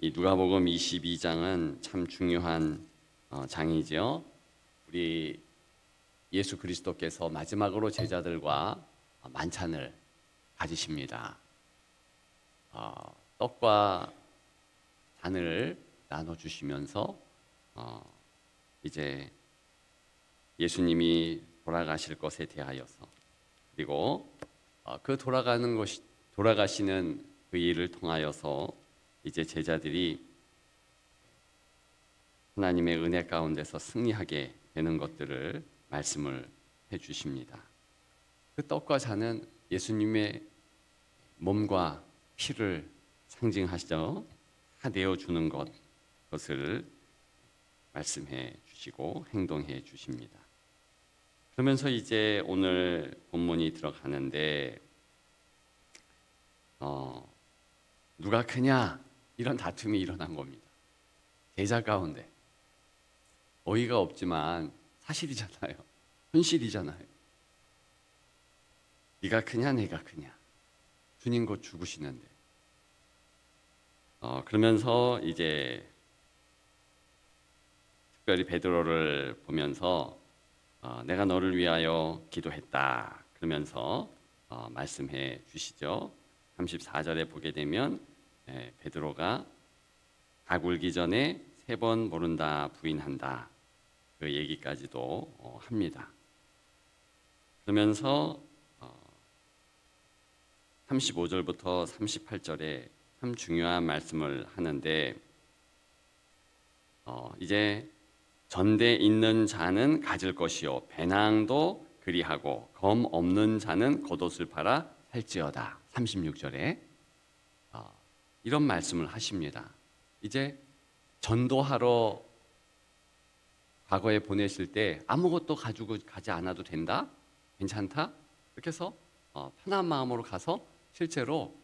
이 누가복음 22장은 참 중요한 장이지요. 우리 예수 그리스도께서 마지막으로 제자들과 만찬을 가지십니다. 떡과 잔을 나눠 주시면서 이제 예수님이 돌아가실 것에 대하여서, 그리고 그 돌아가시는 그 일을 통하여서 이제 제자들이 하나님의 은혜 가운데서 승리하게 되는 것들을 말씀을 해 주십니다. 그 떡과 잔은 예수님의 몸과 피를 상징하시죠. 다 내어주는 그것을 말씀해 주시고 행동해 주십니다. 그러면서 이제 오늘 본문이 들어가는데 누가 크냐 이런 다툼이 일어난 겁니다. 제자 가운데. 어이가 없지만 사실이잖아요. 현실이잖아요. 네가 크냐 내가 크냐. 주님 곧 죽으시는데. 그러면서 이제 특별히 베드로를 보면서 내가 너를 위하여 기도했다. 그러면서 말씀해 주시죠. 34절에 보게 되면 베드로가 닭 울기 전에 3번 모른다 부인한다. 그 얘기까지도 합니다. 그러면서 35절부터 38절에 참 중요한 말씀을 하는데 이제 전대 있는 자는 가질 것이요 배낭도 그리하고 검 없는 자는 겉옷을 팔아 살지어다. 36절에 이런 말씀을 하십니다. 이제 전도하러 과거에 보냈을 때 아무것도 가지고 가지 않아도 된다? 괜찮다? 이렇게 해서 편한 마음으로 가서 실제로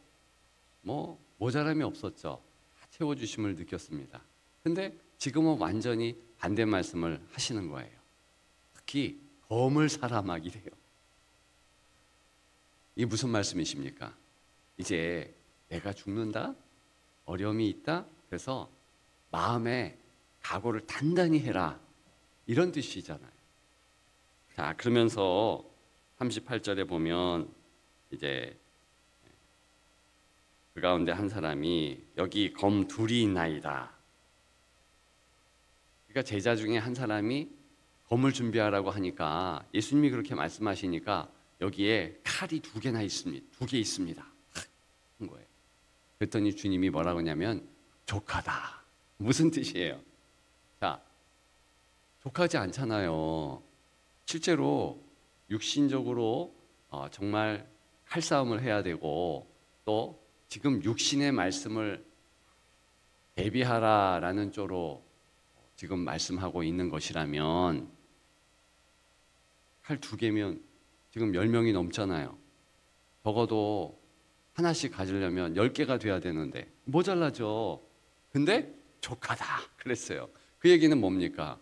모자람이 없었죠. 다 채워주심을 느꼈습니다. 근데 지금은 완전히 반대 말씀을 하시는 거예요. 특히 검을 사라 막 이래요. 이게 무슨 말씀이십니까? 이제 내가 죽는다? 어려움이 있다? 그래서 마음에 각오를 단단히 해라. 이런 뜻이잖아요. 자, 그러면서 38절에 보면 이제 그 가운데 한 사람이 여기 검 둘이 있나이다. 그러니까 제자 중에 한 사람이 검을 준비하라고 하니까 예수님이 그렇게 말씀하시니까 여기에 칼이 2개나 있습니다. 2개 있습니다. 한 거예요. 그랬더니 주님이 뭐라고 하냐면 족하다. 무슨 뜻이에요? 자, 족하지 않잖아요. 실제로 육신적으로 정말 칼싸움을 해야 되고 또 지금 육신의 말씀을 대비하라라는 쪽으로 지금 말씀하고 있는 것이라면 칼 2개면 지금 10명이 넘잖아요. 적어도 하나씩 가지려면 10개가 돼야 되는데 모자라죠. 근데 족하다 그랬어요. 그 얘기는 뭡니까?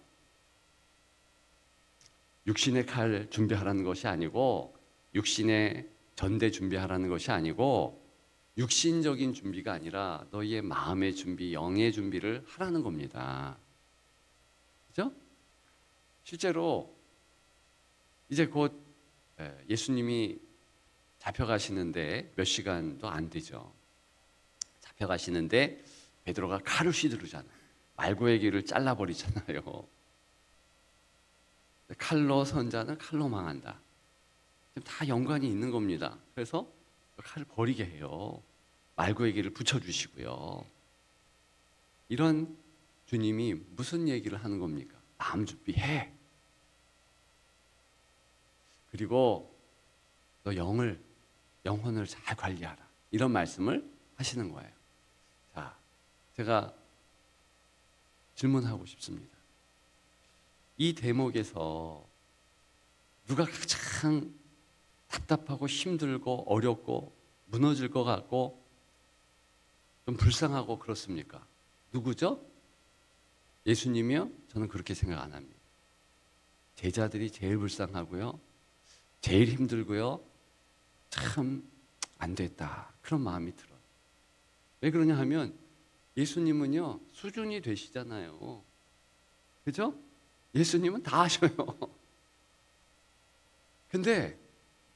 육신의 칼 준비하라는 것이 아니고 육신의 전대 준비하라는 것이 아니고 육신적인 준비가 아니라 너희의 마음의 준비, 영의 준비를 하라는 겁니다. 그죠? 실제로 이제 곧 예수님이 잡혀가시는데 몇 시간도 안 되죠. 잡혀가시는데 베드로가 칼을 휘두르잖아요. 말고의 길을 잘라버리잖아요. 칼로 선자는 칼로 망한다. 다 연관이 있는 겁니다. 그래서 칼을 버리게 해요. 말고의 길을 붙여주시고요. 이런 주님이 무슨 얘기를 하는 겁니까? 마음 준비해. 그리고 너 영혼을 잘 관리하라. 이런 말씀을 하시는 거예요. 자, 제가 질문하고 싶습니다. 이 대목에서 누가 가장 답답하고 힘들고 어렵고 무너질 것 같고 좀 불쌍하고 그렇습니까? 누구죠? 예수님이요? 저는 그렇게 생각 안 합니다. 제자들이 제일 불쌍하고요. 제일 힘들고요. 참 안 됐다. 그런 마음이 들어요. 왜 그러냐 하면 예수님은요 수준이 되시잖아요. 그죠? 예수님은 다 하셔요. 근데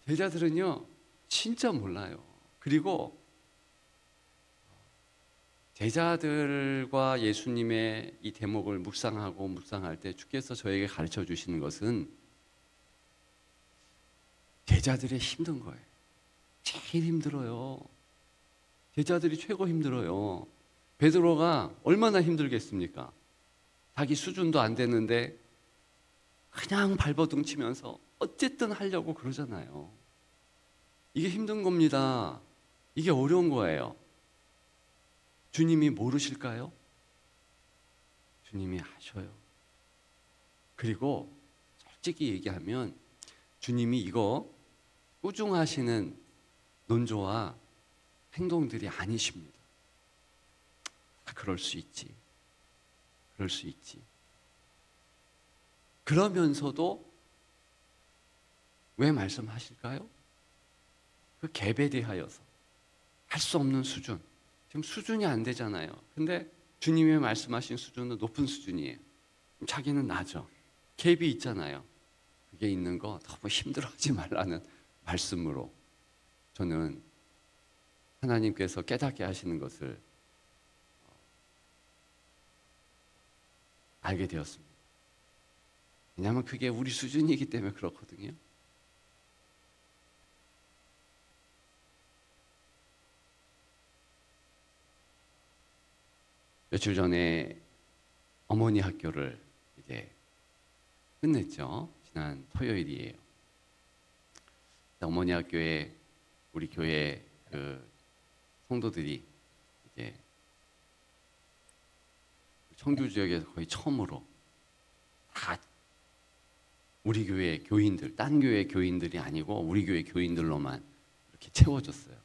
제자들은요 진짜 몰라요. 그리고 제자들과 예수님의 이 대목을 묵상할 때 주께서 저에게 가르쳐 주시는 것은 제자들의 힘든 거예요. 제일 힘들어요. 제자들이 최고 힘들어요. 베드로가 얼마나 힘들겠습니까? 자기 수준도 안 되는데 그냥 발버둥 치면서 어쨌든 하려고 그러잖아요. 이게 힘든 겁니다. 이게 어려운 거예요. 주님이 모르실까요? 주님이 하셔요. 그리고 솔직히 얘기하면 주님이 이거 꾸중하시는 논조와 행동들이 아니십니다. 그럴 수 있지. 그럴 수 있지. 그러면서도 왜 말씀하실까요? 그 갭에 대하여서 할 수 없는 수준. 지금 수준이 안 되잖아요. 근데 주님이 말씀하신 수준은 높은 수준이에요. 자기는 낮아. 갭이 있잖아요. 그게 있는 거 너무 힘들어하지 말라는 말씀으로 저는 하나님께서 깨닫게 하시는 것을 알게 되었습니다. 왜냐하면 그게 우리 수준이기 때문에 그렇거든요. 며칠 전에 어머니 학교를 이제 끝냈죠. 지난 토요일이에요. 어머니 학교에 우리 교회 그 성도들이 이제 청주 지역에서 거의 처음으로 다 우리 교회 교인들, 딴 교회 교인들이 아니고 우리 교회 교인들로만 이렇게 채워졌어요.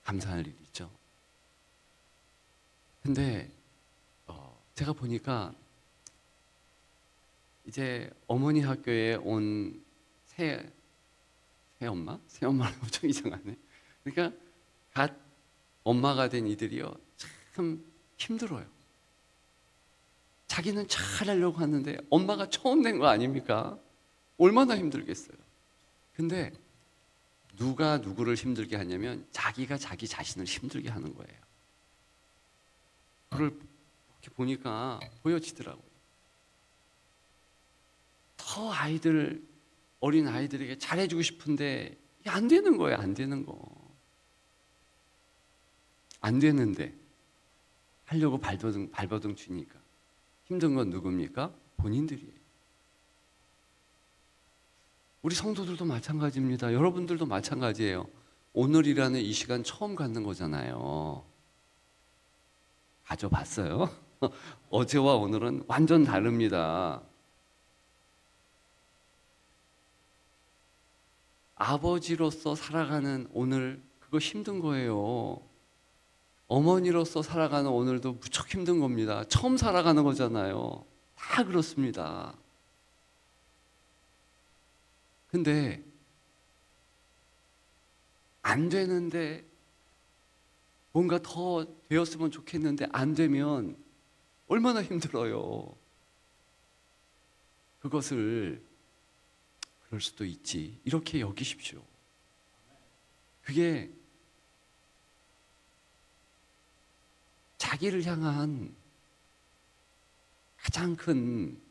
감사할 일이죠. 근데 제가 보니까 이제 어머니 학교에 온 새엄마라고 좀 이상하네. 그러니까 갓 엄마가 된 이들이요 참 힘들어요. 자기는 잘하려고 하는데 엄마가 처음 된 거 아닙니까? 얼마나 힘들겠어요. 근데 누가 누구를 힘들게 하냐면 자기가 자기 자신을 힘들게 하는 거예요. 그걸 이렇게 보니까 보여지더라고요. 더 어린 아이들에게 잘해주고 싶은데 이게 안 되는 거예요. 안 되는 거. 안 되는데 하려고 발버둥 치니까 힘든 건 누굽니까? 본인들이에요. 우리 성도들도 마찬가지입니다. 여러분들도 마찬가지예요. 오늘이라는 이 시간 처음 갖는 거잖아요. 가져봤어요? 어제와 오늘은 완전 다릅니다. 아버지로서 살아가는 오늘 그거 힘든 거예요. 어머니로서 살아가는 오늘도 무척 힘든 겁니다. 처음 살아가는 거잖아요. 다 그렇습니다. 근데 안 되는데 뭔가 더 되었으면 좋겠는데 안 되면 얼마나 힘들어요. 그것을 그럴 수도 있지 이렇게 여기십시오. 그게 자기를 향한 가장 큰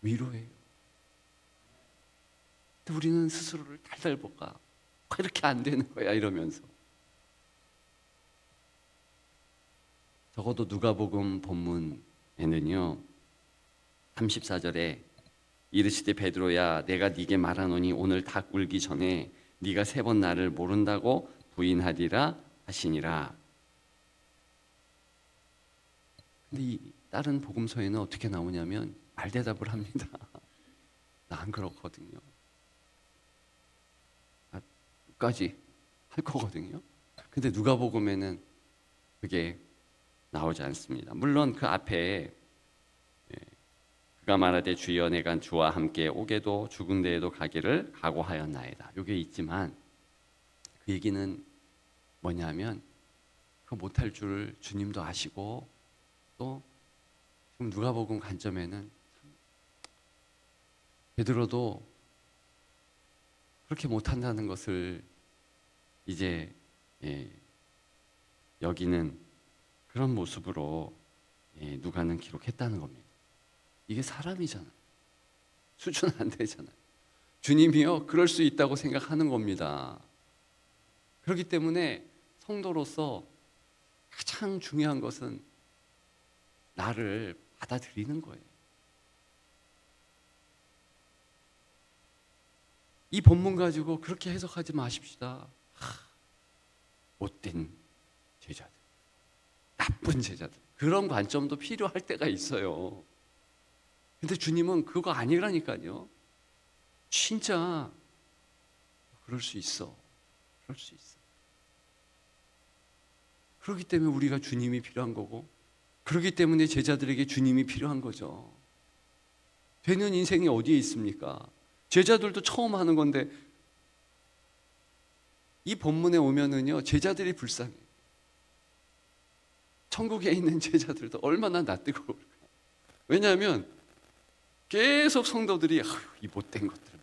위로예요. 근데 우리는 스스로를 달달 볶아 이렇게 안 되는 거야 이러면서. 적어도 누가복음 본문에는요 34절에 이르시되 베드로야 내가 네게 말하노니 오늘 닭 울기 전에 네가 3번 나를 모른다고 부인하리라 하시니라. 근데 이 다른 복음서에는 어떻게 나오냐면 말대답을 합니다. 나 안 그렇거든요. 끝까지 할 거거든요. 근데 누가복음에는 그게 나오지 않습니다. 물론 그 앞에 그가 말하되 주여 내가 주와 함께 오게도 죽은 데에도 가기를 각오하였나이다. 이게 있지만 그 얘기는 뭐냐면 그 못할 줄 주님도 아시고 또 지금 누가복음 관점에는 베드로도 그렇게 못한다는 것을 이제 여기는 그런 모습으로 누가는 기록했다는 겁니다. 이게 사람이잖아요. 수준 안 되잖아요. 주님이요 그럴 수 있다고 생각하는 겁니다. 그렇기 때문에 성도로서 가장 중요한 것은 나를 받아들이는 거예요. 이 본문 가지고 그렇게 해석하지 마십시다. 못된 제자들, 나쁜 제자들, 그런 관점도 필요할 때가 있어요. 근데 주님은 그거 아니라니까요. 진짜 그럴 수 있어. 그럴 수 있어. 그렇기 때문에 우리가 주님이 필요한 거고, 그렇기 때문에 제자들에게 주님이 필요한 거죠. 되는 인생이 어디에 있습니까? 제자들도 처음 하는 건데 이 본문에 오면은요 제자들이 불쌍해. 천국에 있는 제자들도 얼마나 낯뜨거울까. 왜냐하면 계속 성도들이 이 못된 것들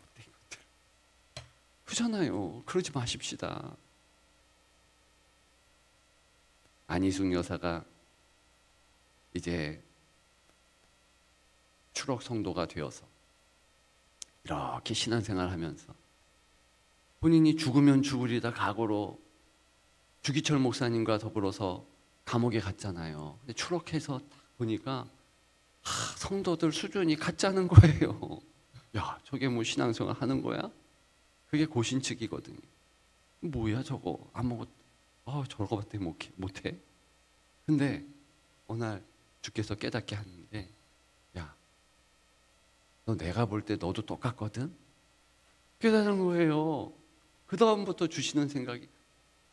그잖아요. 그러지 마십시다. 안희숙 여사가 이제 추록 성도가 되어서 이렇게 신앙생활 하면서 본인이 죽으면 죽으리다 각오로 주기철 목사님과 더불어서 감옥에 갔잖아요. 근데 추록해서 딱 보니까 성도들 수준이 같자는 거예요. 야, 저게 뭐 신앙생활 하는 거야? 그게 고신측이거든요. 뭐야 저거 아무것도 저거밖에 못해? 근데 어느 날 주께서 깨닫게 하는데 야, 너 내가 볼 때 너도 똑같거든? 깨닫는 거예요. 그 다음부터 주시는 생각이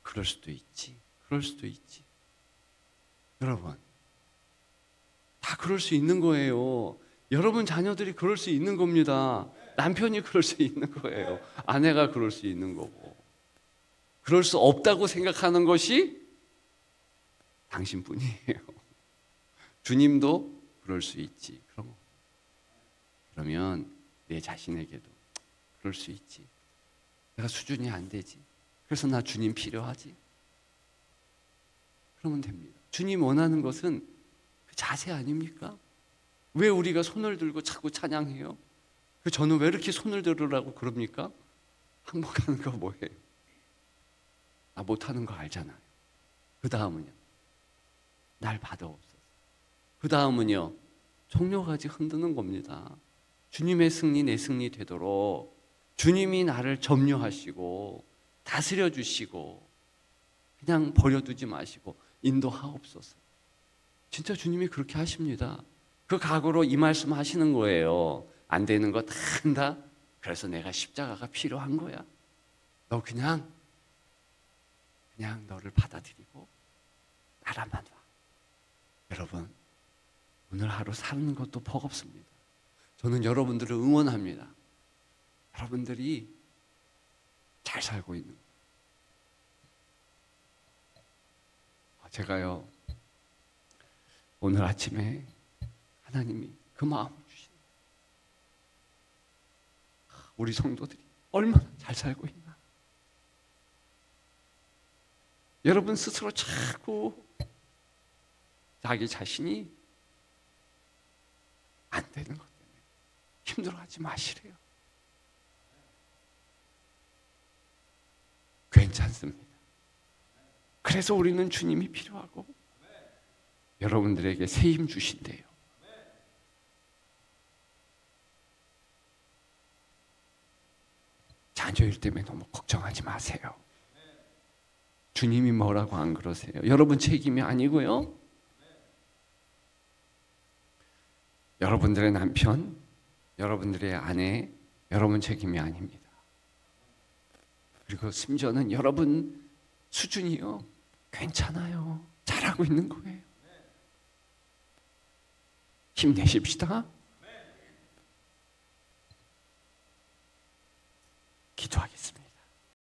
그럴 수도 있지. 그럴 수도 있지. 여러분 다 그럴 수 있는 거예요. 여러분 자녀들이 그럴 수 있는 겁니다. 남편이 그럴 수 있는 거예요. 아내가 그럴 수 있는 거고. 그럴 수 없다고 생각하는 것이 당신뿐이에요. 주님도 그럴 수 있지. 그러면 내 자신에게도 그럴 수 있지. 내가 수준이 안 되지. 그래서 나 주님 필요하지. 그러면 됩니다. 주님 원하는 것은 그 자세 아닙니까? 왜 우리가 손을 들고 자꾸 찬양해요? 저는 왜 이렇게 손을 들으라고 그럽니까? 항복하는 거 뭐예요? 못하는 거 알잖아요. 그 다음은요, 날 받아옵소서. 그 다음은요, 종려가지 흔드는 겁니다. 주님의 승리, 내 승리 되도록 주님이 나를 점유하시고 다스려 주시고 그냥 버려두지 마시고 인도하옵소서. 진짜 주님이 그렇게 하십니다. 그 각오로 이 말씀 하시는 거예요. 안 되는 거 다 한다. 그래서 내가 십자가가 필요한 거야. 너 그냥 너를 받아들이고 나라만 봐. 여러분 오늘 하루 사는 것도 버겁습니다. 저는 여러분들을 응원합니다. 여러분들이 잘 살고 있는 거예요. 제가요 오늘 아침에 하나님이 그 마음을 주시는 우리 성도들이 얼마나 잘 살고 있나. 여러분 스스로 자꾸 자기 자신이 안 되는 것 때문에 힘들어하지 마시래요. 괜찮습니다. 그래서 우리는 주님이 필요하고 여러분들에게 새 힘 주신대요. 자녀일 때문에 너무 걱정하지 마세요. 주님이 뭐라고 안 그러세요? 여러분 책임이 아니고요. 여러분들의 남편, 여러분들의 아내, 여러분 책임이 아닙니다. 그리고 심지어는 여러분 수준이요. 괜찮아요. 잘하고 있는 거예요. 힘내십시다.